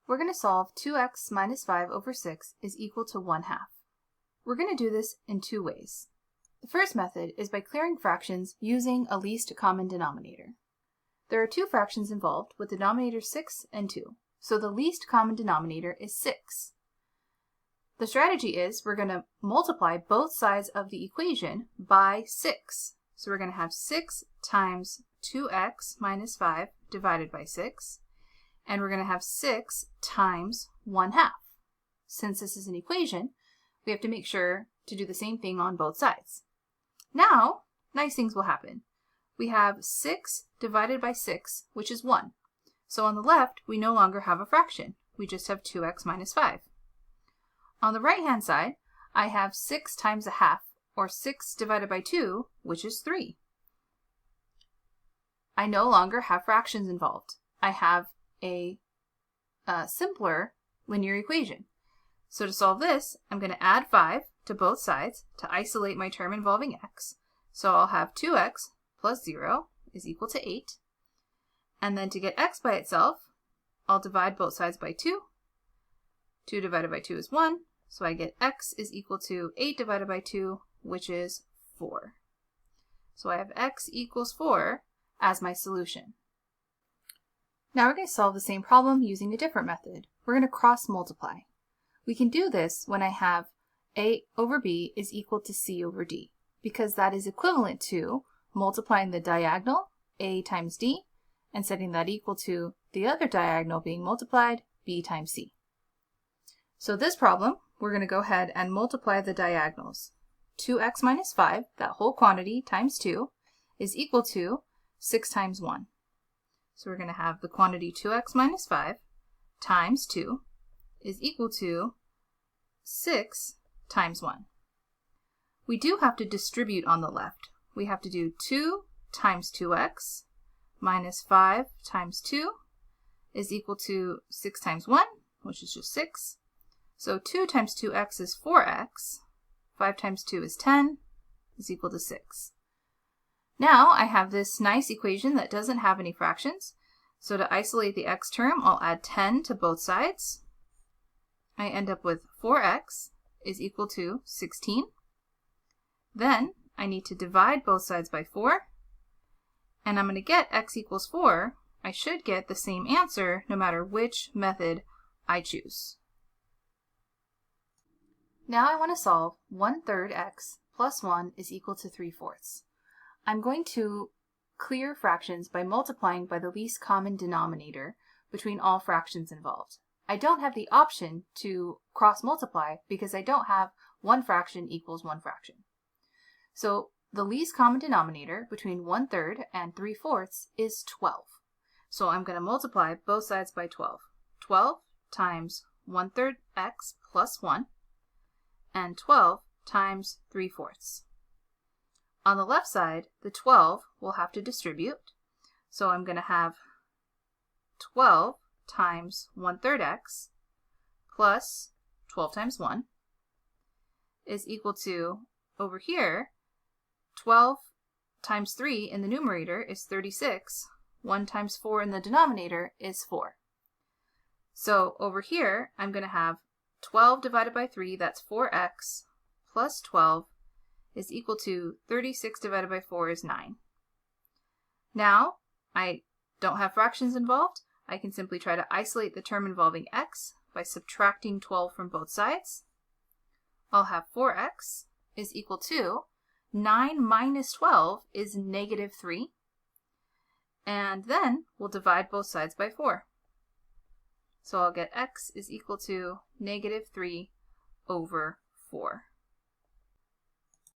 We're going to solve 2x minus 5 over 6 is equal to 1/2. We're going to do this in two ways. The first method is by clearing fractions using a least common denominator. There are two fractions involved with denominators 6 and 2, so the least common denominator is 6. The strategy is we're going to multiply both sides of the equation by 6. So we're going to have 6 times 2x minus 5 divided by 6. And we're going to have 6 times 1/2. Since this is an equation, we have to make sure to do the same thing on both sides. Now, nice things will happen. We have 6 divided by 6, which is 1. So on the left, we no longer have a fraction. We just have 2x minus 5. On the right-hand side, I have 6 times 1/2, or 6 divided by 2, which is 3. I no longer have fractions involved. I have a simpler linear equation. So to solve this, I'm going to add 5 to both sides to isolate my term involving x. So I'll have 2x plus 0 is equal to 8. And then to get x by itself, I'll divide both sides by 2. 2 divided by 2 is 1. So I get x is equal to 8 divided by 2, which is 4. So I have x equals 4 as my solution. Now we're going to solve the same problem using a different method. We're going to cross multiply. We can do this when I have a over b is equal to c over d, because that is equivalent to multiplying the diagonal a times d and setting that equal to the other diagonal being multiplied, b times c. So this problem, we're going to go ahead and multiply the diagonals. 2x minus 5, that whole quantity, times 2, is equal to 6 times 1. So we're going to have the quantity 2x minus 5 times 2 is equal to 6 times 1. We do have to distribute on the left. We have to do 2 times 2x minus 5 times 2 is equal to 6 times 1, which is just 6. So 2 times 2x is 4x. 5 times 2 is 10, is equal to 6. Now I have this nice equation that doesn't have any fractions. So to isolate the x term, I'll add 10 to both sides. I end up with 4x is equal to 16. Then I need to divide both sides by 4. And I'm going to get x equals 4. I should get the same answer no matter which method I choose. Now I want to solve 1/3 x plus 1 is equal to 3/4. I'm going to clear fractions by multiplying by the least common denominator between all fractions involved. I don't have the option to cross multiply because I don't have one fraction equals one fraction. So the least common denominator between 1/3 and 3/4 is 12. So I'm going to multiply both sides by 12. 12 times 1/3 x plus 1 and 12 times 3/4. On the left side, the 12 will have to distribute. So I'm going to have 12 times 1/3 x plus 12 times 1 is equal to, over here, 12 times 3 in the numerator is 36. 1 times 4 in the denominator is 4. So over here, I'm going to have 12 divided by 3, that's 4x, plus 12 is equal to 36 divided by 4 is 9. Now, I don't have fractions involved. I can simply try to isolate the term involving x by subtracting 12 from both sides. I'll have 4x is equal to 9 minus 12 is negative 3. And then we'll divide both sides by 4. So I'll get x is equal to negative 3 over 4.